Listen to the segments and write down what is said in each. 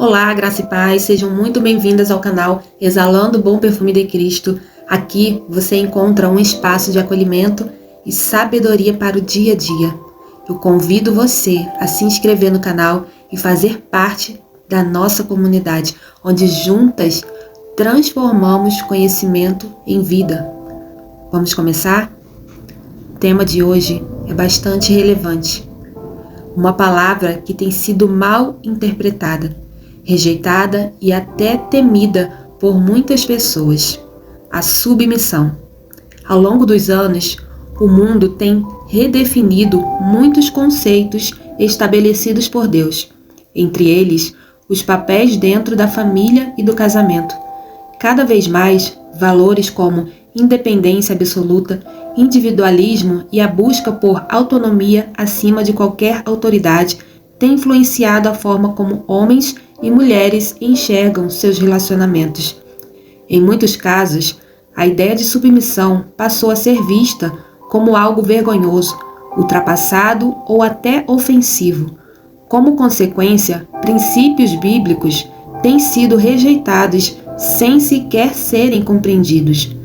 Olá, graça e paz, sejam muito bem-vindas ao canal Exalando o Bom Perfume de Cristo. Aqui você encontra um espaço de acolhimento e sabedoria para o dia a dia. Eu convido você a se inscrever no canal e fazer parte da nossa comunidade, onde juntas transformamos conhecimento em vida. Vamos começar? O tema de hoje é bastante relevante. Uma palavra que tem sido mal interpretada, rejeitada e até temida por muitas pessoas: a submissão. Ao longo dos anos, o mundo tem redefinido muitos conceitos estabelecidos por Deus, entre eles os papéis dentro da família e do casamento. Cada vez mais, valores como independência absoluta, individualismo e a busca por autonomia acima de qualquer autoridade têm influenciado a forma como homens e mulheres enxergam seus relacionamentos. Em muitos casos, a ideia de submissão passou a ser vista como algo vergonhoso, ultrapassado ou até ofensivo. Como consequência, princípios bíblicos têm sido rejeitados sem sequer serem compreendidos.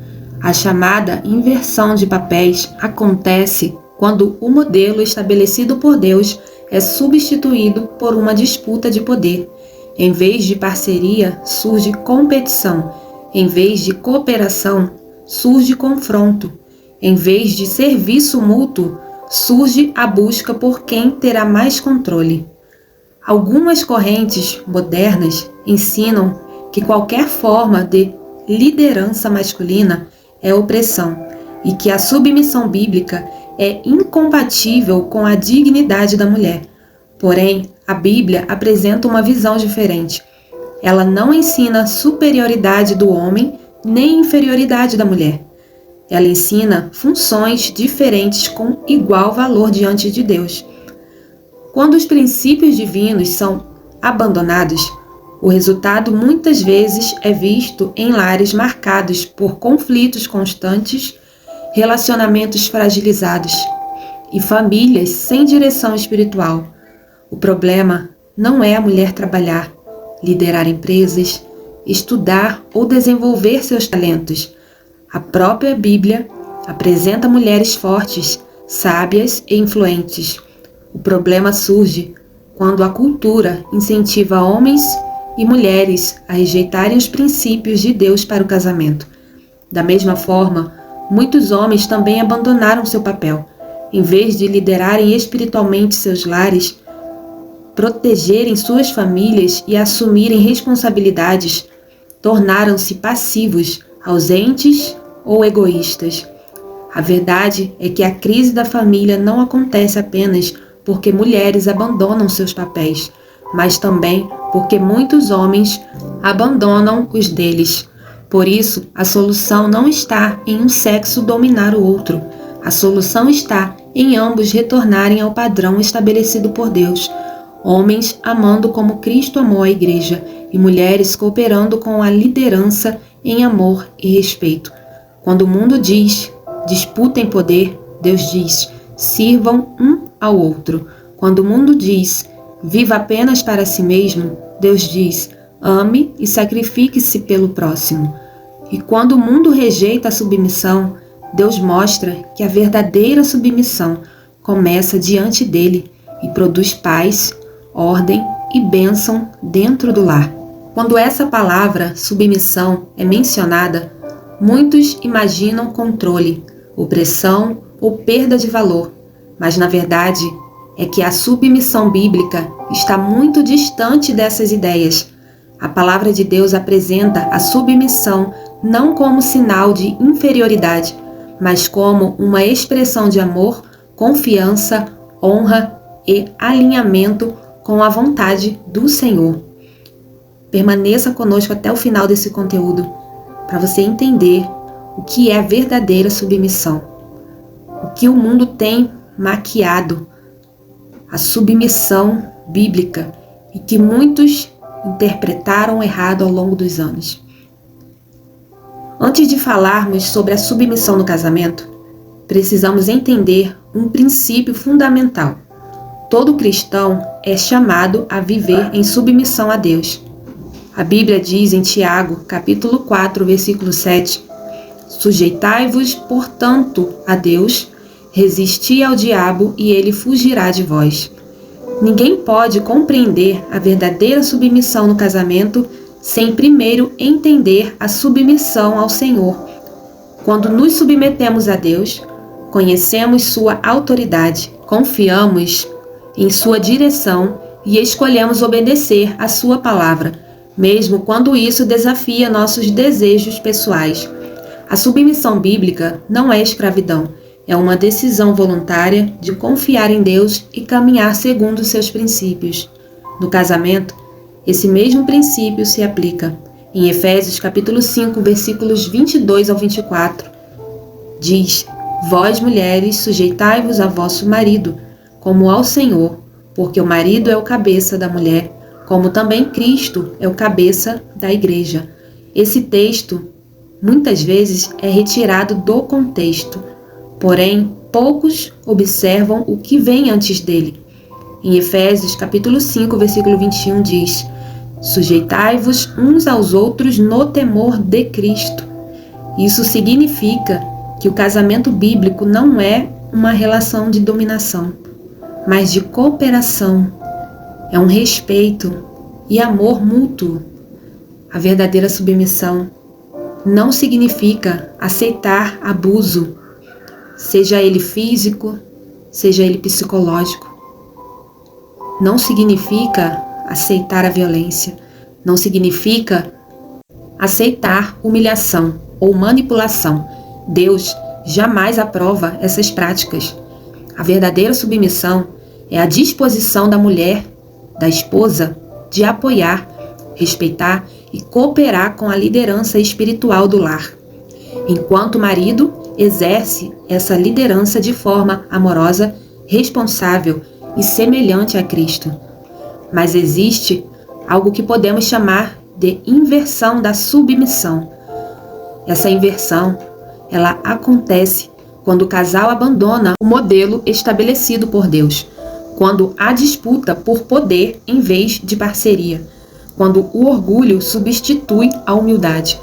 A chamada inversão de papéis acontece quando o modelo estabelecido por Deus é substituído por uma disputa de poder. Em vez de parceria, surge competição. Em vez de cooperação, surge confronto. Em vez de serviço mútuo, surge a busca por quem terá mais controle. Algumas correntes modernas ensinam que qualquer forma de liderança masculina é opressão e que a submissão bíblica é incompatível com a dignidade da mulher. Porém, a Bíblia apresenta uma visão diferente. Ela não ensina superioridade do homem nem inferioridade da mulher. Ela ensina funções diferentes com igual valor diante de Deus. Quando os princípios divinos são abandonados, o resultado muitas vezes é visto em lares marcados por conflitos constantes, relacionamentos fragilizados e famílias sem direção espiritual. O problema não é a mulher trabalhar, liderar empresas, estudar ou desenvolver seus talentos. A própria Bíblia apresenta mulheres fortes, sábias e influentes. O problema surge quando a cultura incentiva homens e mulheres a rejeitarem os princípios de Deus para o casamento. Da mesma forma, muitos homens também abandonaram seu papel. Em vez de liderarem espiritualmente seus lares, protegerem suas famílias e assumirem responsabilidades, tornaram-se passivos, ausentes ou egoístas. A verdade é que a crise da família não acontece apenas porque mulheres abandonam seus papéis, mas também porque muitos homens abandonam os deles. Por isso, a solução não está em um sexo dominar o outro. A solução está em ambos retornarem ao padrão estabelecido por Deus. Homens amando como Cristo amou a igreja e mulheres cooperando com a liderança em amor e respeito. Quando o mundo diz, disputem poder, Deus diz, sirvam um ao outro. Quando o mundo diz, viva apenas para si mesmo, Deus diz, ame e sacrifique-se pelo próximo. E quando o mundo rejeita a submissão, Deus mostra que a verdadeira submissão começa diante dele e produz paz, ordem e bênção dentro do lar. Quando essa palavra submissão é mencionada, muitos imaginam controle, opressão ou perda de valor, mas na verdade é que a submissão bíblica está muito distante dessas ideias. A palavra de Deus apresenta a submissão não como sinal de inferioridade, mas como uma expressão de amor, confiança, honra e alinhamento com a vontade do Senhor. Permaneça conosco até o final desse conteúdo, para você entender o que é a verdadeira submissão, o que o mundo tem maquiado, a submissão bíblica, e que muitos interpretaram errado ao longo dos anos. Antes de falarmos sobre a submissão no casamento, precisamos entender um princípio fundamental. Todo cristão é chamado a viver em submissão a Deus. A Bíblia diz em Tiago, capítulo 4, versículo 7, sujeitai-vos, portanto, a Deus, resisti ao diabo e ele fugirá de vós. Ninguém pode compreender a verdadeira submissão no casamento sem primeiro entender a submissão ao Senhor. Quando nos submetemos a Deus, conhecemos sua autoridade, confiamos em sua direção e escolhemos obedecer a sua palavra, mesmo quando isso desafia nossos desejos pessoais. A submissão bíblica não é escravidão, é uma decisão voluntária de confiar em Deus e caminhar segundo seus princípios. No casamento, esse mesmo princípio se aplica. Em Efésios capítulo 5, versículos 22 ao 24, diz: Vós, mulheres, sujeitai-vos a vosso marido, como ao Senhor, porque o marido é o cabeça da mulher, como também Cristo é o cabeça da igreja. Esse texto, muitas vezes, é retirado do contexto, porém, poucos observam o que vem antes dele. Em Efésios capítulo 5, versículo 21 diz: Sujeitai-vos uns aos outros no temor de Cristo. Isso significa que o casamento bíblico não é uma relação de dominação, mas de cooperação. É um respeito e amor mútuo. A verdadeira submissão não significa aceitar abuso, seja ele físico, seja ele psicológico. Não significa aceitar a violência, não significa aceitar humilhação ou manipulação. Deus jamais aprova essas práticas. A verdadeira submissão é a disposição da mulher, da esposa, de apoiar, respeitar e cooperar com a liderança espiritual do lar, enquanto o marido exerce essa liderança de forma amorosa, responsável e semelhante a Cristo. Mas existe algo que podemos chamar de inversão da submissão. Essa inversão, ela acontece quando o casal abandona o modelo estabelecido por Deus, quando há disputa por poder em vez de parceria, quando o orgulho substitui a humildade,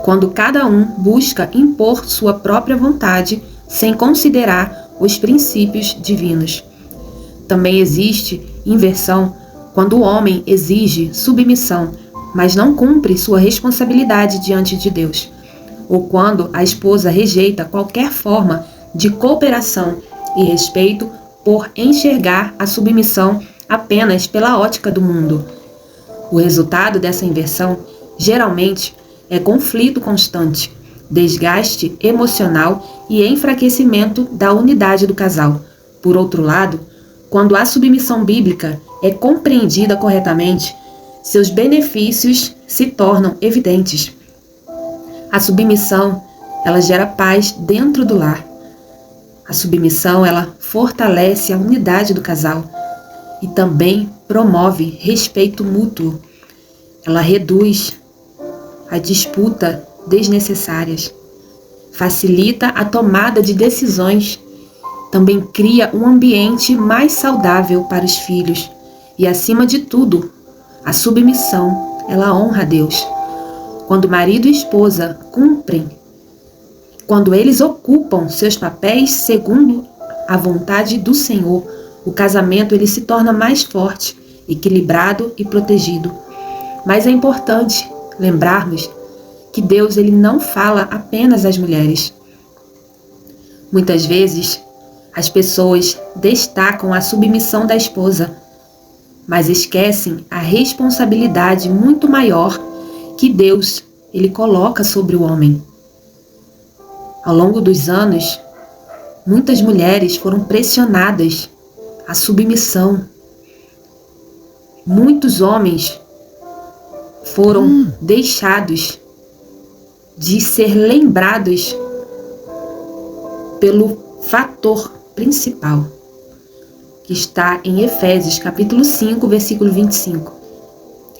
quando cada um busca impor sua própria vontade sem considerar os princípios divinos. Também existe inversão quando o homem exige submissão, mas não cumpre sua responsabilidade diante de Deus, ou quando a esposa rejeita qualquer forma de cooperação e respeito por enxergar a submissão apenas pela ótica do mundo. O resultado dessa inversão, geralmente, é conflito constante, desgaste emocional e enfraquecimento da unidade do casal. Por outro lado, quando a submissão bíblica é compreendida corretamente, seus benefícios se tornam evidentes. A submissão, ela gera paz dentro do lar. A submissão, ela fortalece a unidade do casal e também promove respeito mútuo. Ela reduz a disputa desnecessárias, facilita a tomada de decisões, também cria um ambiente mais saudável para os filhos e, acima de tudo, a submissão, ela honra a Deus. Quando marido e esposa cumprem, quando eles ocupam seus papéis segundo a vontade do Senhor, o casamento ele se torna mais forte, equilibrado e protegido. Mas é importante lembrarmos que Deus ele não fala apenas às mulheres. Muitas vezes, as pessoas destacam a submissão da esposa, mas esquecem a responsabilidade muito maior que Deus ele coloca sobre o homem. Ao longo dos anos, muitas mulheres foram pressionadas à submissão. Muitos homens foram deixados de ser lembrados pelo fator principal, que está em Efésios capítulo 5, versículo 25,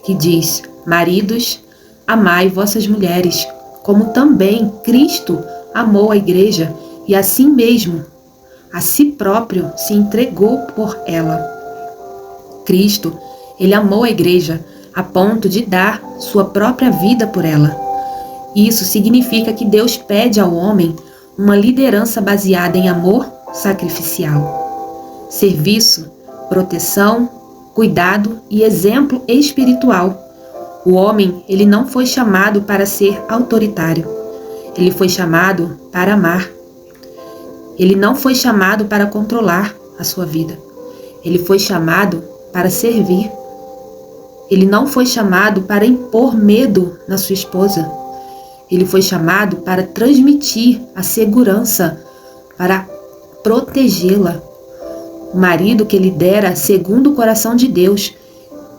que diz: Maridos, amai vossas mulheres, como também Cristo amou a igreja e assim mesmo, a si próprio se entregou por ela. Cristo, ele amou a igreja a ponto de dar sua própria vida por ela. Isso significa que Deus pede ao homem uma liderança baseada em amor sacrificial, serviço, proteção, cuidado e exemplo espiritual. O homem, ele não foi chamado para ser autoritário. Ele foi chamado para amar. Ele não foi chamado para controlar a sua vida. Ele foi chamado para servir. Ele não foi chamado para impor medo na sua esposa. Ele foi chamado para transmitir a segurança, para protegê-la. O marido que lidera segundo o coração de Deus,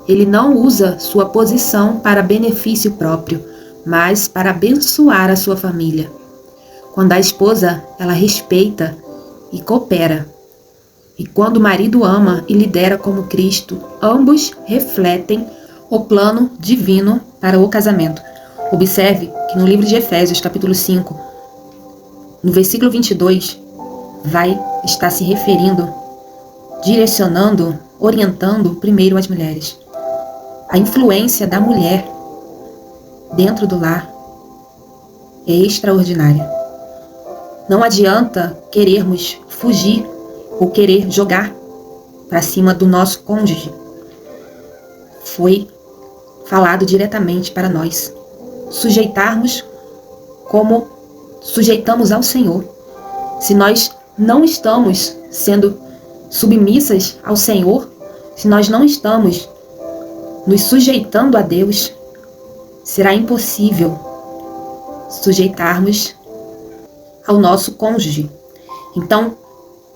ele não usa sua posição para benefício próprio, mas para abençoar a sua família. Quando a esposa, ela respeita e coopera. E quando o marido ama e lidera como Cristo, ambos refletem o plano divino para o casamento. Observe que no livro de Efésios, capítulo 5, no versículo 22, vai estar se referindo, direcionando, orientando primeiro as mulheres. A influência da mulher dentro do lar é extraordinária. Não adianta querermos fugir ou querer jogar para cima do nosso cônjuge. Foi falado diretamente para nós sujeitarmos como sujeitamos ao Senhor. Se nós não estamos sendo submissas ao Senhor, se nós não estamos nos sujeitando a Deus, será impossível sujeitarmos ao nosso cônjuge. Então,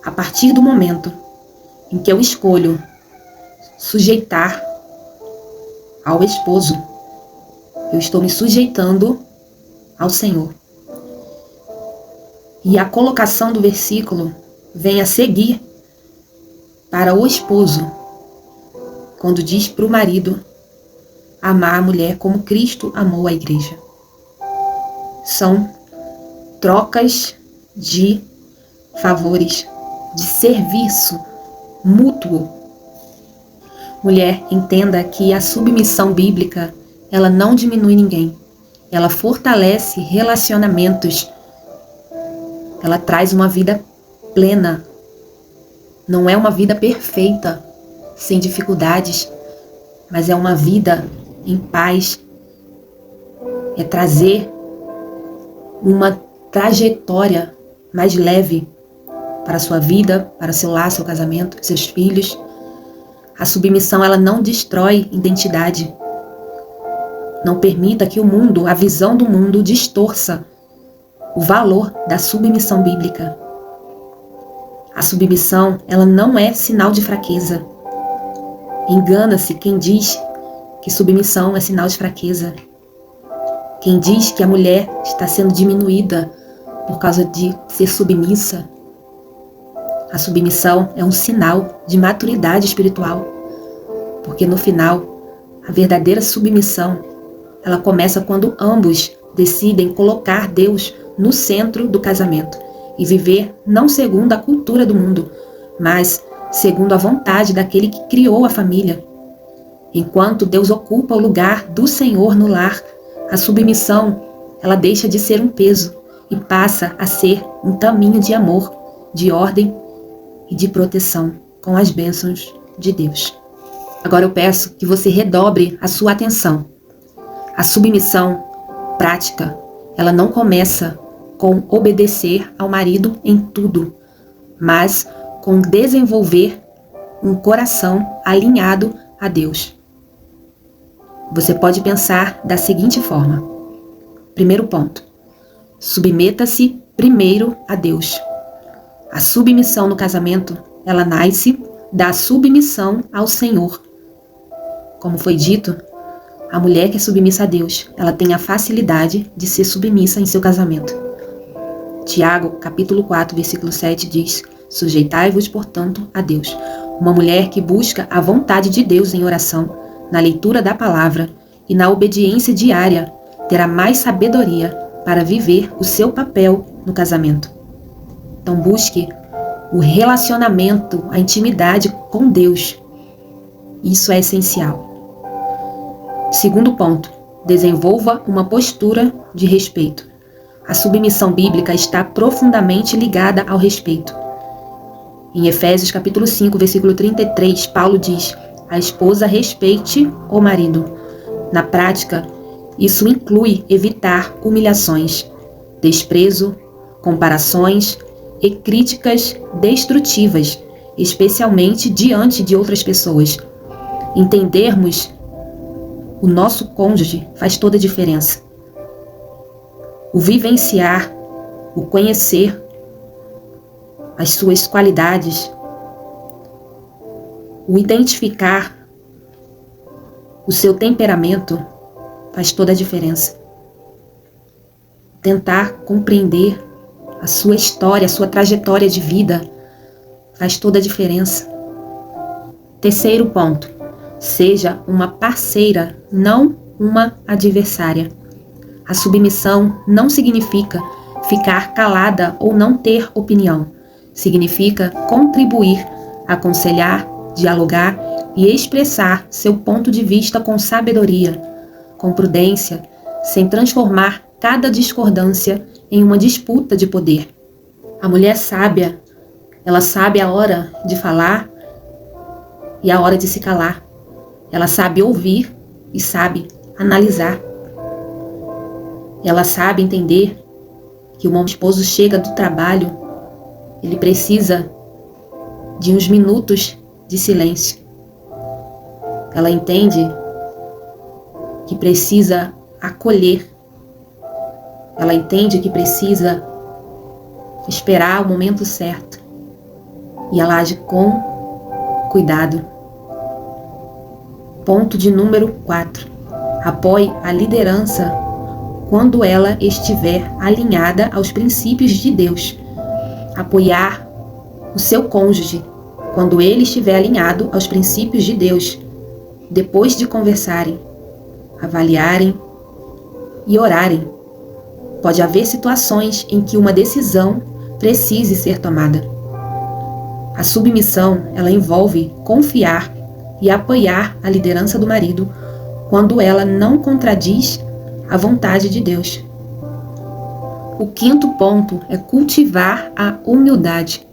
a partir do momento em que eu escolho sujeitar ao esposo, eu estou me sujeitando ao Senhor. E a colocação do versículo vem a seguir para o esposo, quando diz para o marido amar a mulher como Cristo amou a igreja. São trocas de favores, de serviço mútuo. Mulher, entenda que a submissão bíblica, ela não diminui ninguém. Ela fortalece relacionamentos. Ela traz uma vida plena. Não é uma vida perfeita, sem dificuldades, mas é uma vida em paz. É trazer uma trajetória mais leve para a sua vida, para seu lar, seu casamento, seus filhos. A submissão, ela não destrói identidade. Não permita que o mundo, a visão do mundo, distorça o valor da submissão bíblica. A submissão, ela não é sinal de fraqueza. Engana-se quem diz que submissão é sinal de fraqueza. Quem diz que a mulher está sendo diminuída por causa de ser submissa. A submissão é um sinal de maturidade espiritual. Porque no final, a verdadeira submissão, ela começa quando ambos decidem colocar Deus no centro do casamento e viver não segundo a cultura do mundo, mas segundo a vontade daquele que criou a família. Enquanto Deus ocupa o lugar do Senhor no lar, a submissão, ela deixa de ser um peso e passa a ser um caminho de amor, de ordem e de proteção com as bênçãos de Deus. Agora eu peço que você redobre a sua atenção. A submissão prática, ela não começa com obedecer ao marido em tudo, mas com desenvolver um coração alinhado a Deus. Você pode pensar da seguinte forma. Primeiro ponto. Submeta-se primeiro a Deus. A submissão no casamento, ela nasce da submissão ao Senhor. Como foi dito, a mulher que é submissa a Deus, ela tem a facilidade de ser submissa em seu casamento. Tiago, capítulo 4, versículo 7 diz: sujeitai-vos, portanto, a Deus. Uma mulher que busca a vontade de Deus em oração, na leitura da palavra e na obediência diária, terá mais sabedoria para viver o seu papel no casamento. Então busque o relacionamento, a intimidade com Deus. Isso é essencial. Segundo ponto, desenvolva uma postura de respeito. A submissão bíblica está profundamente ligada ao respeito. Em Efésios capítulo 5, versículo 33, Paulo diz: a esposa respeite o marido. Na prática, isso inclui evitar humilhações, desprezo, comparações e críticas destrutivas, especialmente diante de outras pessoas. Entendermos o nosso cônjuge faz toda a diferença. O vivenciar, o conhecer as suas qualidades, o identificar o seu temperamento faz toda a diferença. Tentar compreender a sua história, a sua trajetória de vida faz toda a diferença. Terceiro ponto, seja uma parceira, não uma adversária. A submissão não significa ficar calada ou não ter opinião. Significa contribuir, aconselhar, dialogar e expressar seu ponto de vista com sabedoria, com prudência, sem transformar cada discordância em uma disputa de poder. A mulher sábia, ela sabe a hora de falar e a hora de se calar. Ela sabe ouvir e sabe analisar. Ela sabe entender que o esposo chega do trabalho, ele precisa de uns minutos de silêncio. Ela entende que precisa acolher. Ela entende que precisa esperar o momento certo. E ela age com cuidado. Ponto de número 4. Apoie a liderança quando ela estiver alinhada aos princípios de Deus. Apoiar o seu cônjuge quando ele estiver alinhado aos princípios de Deus, depois de conversarem, avaliarem e orarem. Pode haver situações em que uma decisão precise ser tomada. A submissão, ela envolve confiar e apoiar a liderança do marido quando ela não contradiz a vontade de Deus. O quinto ponto é cultivar a humildade.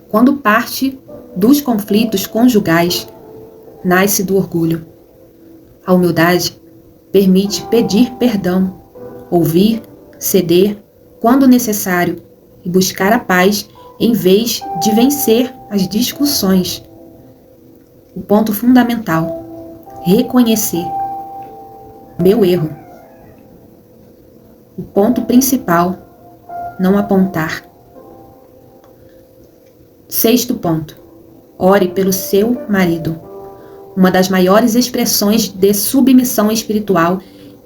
Quando parte dos conflitos conjugais, nasce do orgulho. A humildade permite pedir perdão, ouvir, ceder quando necessário e buscar a paz em vez de vencer as discussões. O ponto fundamental: reconhecer meu erro. O ponto principal: não apontar. Sexto ponto: ore pelo seu marido. Uma das maiores expressões de submissão espiritual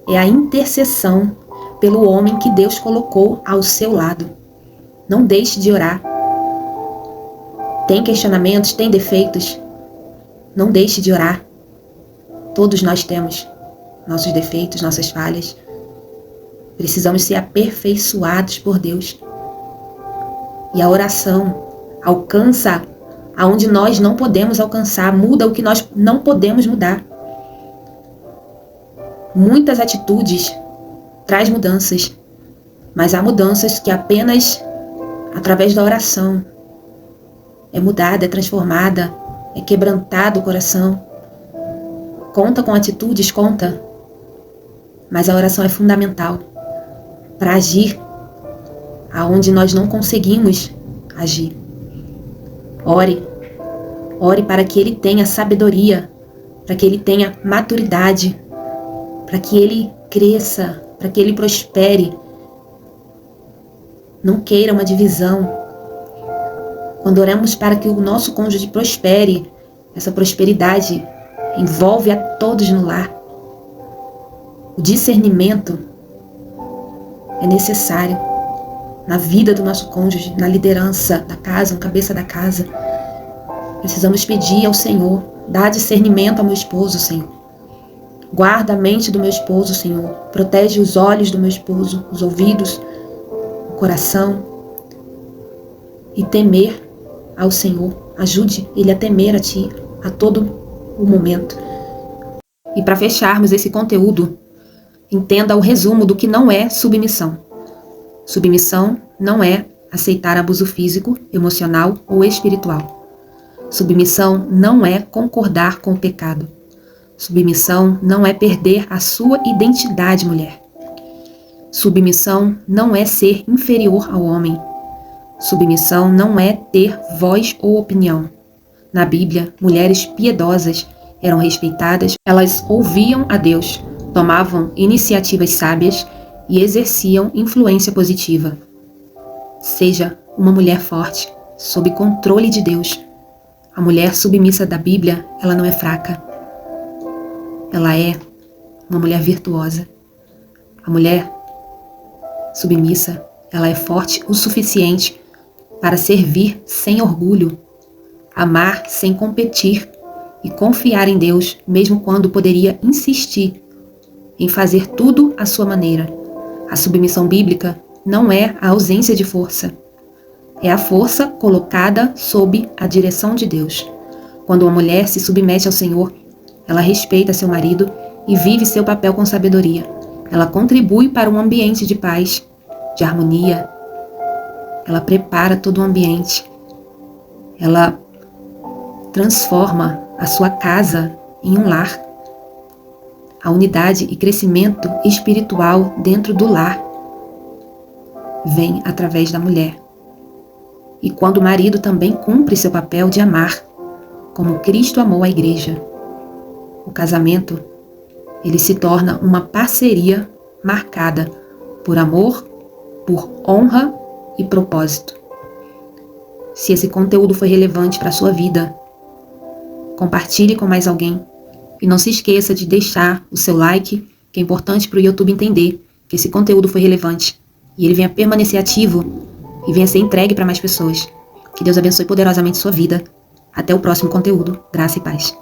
é a intercessão pelo homem que Deus colocou ao seu lado. Não deixe de orar. Tem questionamentos, tem defeitos? Não deixe de orar. Todos nós temos nossos defeitos, nossas falhas. Precisamos ser aperfeiçoados por Deus. E a oração alcança aonde nós não podemos alcançar, muda o que nós não podemos mudar. Muitas atitudes traz mudanças, mas há mudanças que apenas através da oração é mudada, é transformada, é quebrantado o coração. Conta com atitudes, conta, mas a oração é fundamental para agir aonde nós não conseguimos agir. Ore para que ele tenha sabedoria, para que ele tenha maturidade, para que ele cresça, para que ele prospere. Não queira uma divisão. Quando oramos para que o nosso cônjuge prospere, essa prosperidade envolve a todos no lar. O discernimento é necessário na vida do nosso cônjuge, na liderança da casa, no cabeça da casa. Precisamos pedir ao Senhor: dá discernimento ao meu esposo, Senhor. Guarda a mente do meu esposo, Senhor. Protege os olhos do meu esposo, os ouvidos, o coração. E temer ao Senhor. Ajude ele a temer a Ti a todo o momento. E para fecharmos esse conteúdo, entenda o resumo do que não é submissão. Submissão não é aceitar abuso físico, emocional ou espiritual. Submissão não é concordar com o pecado. Submissão não é perder a sua identidade, mulher. Submissão não é ser inferior ao homem. Submissão não é ter voz ou opinião. Na Bíblia, mulheres piedosas eram respeitadas, elas ouviam a Deus, tomavam iniciativas sábias e exerciam influência positiva. Seja uma mulher forte, sob controle de Deus. A mulher submissa da Bíblia, ela não é fraca. Ela é uma mulher virtuosa. A mulher submissa, ela é forte o suficiente para servir sem orgulho, amar sem competir e confiar em Deus, mesmo quando poderia insistir em fazer tudo à sua maneira. A submissão bíblica não é a ausência de força. É a força colocada sob a direção de Deus. Quando uma mulher se submete ao Senhor, ela respeita seu marido e vive seu papel com sabedoria. Ela contribui para um ambiente de paz, de harmonia. Ela prepara todo o ambiente. Ela transforma a sua casa em um lar. A unidade e crescimento espiritual dentro do lar vem através da mulher. E quando o marido também cumpre seu papel de amar, como Cristo amou a igreja, o casamento, ele se torna uma parceria marcada por amor, por honra e propósito. Se esse conteúdo foi relevante para a sua vida, compartilhe com mais alguém. E não se esqueça de deixar o seu like, que é importante para o YouTube entender que esse conteúdo foi relevante. E ele venha permanecer ativo e venha ser entregue para mais pessoas. Que Deus abençoe poderosamente sua vida. Até o próximo conteúdo. Graça e paz.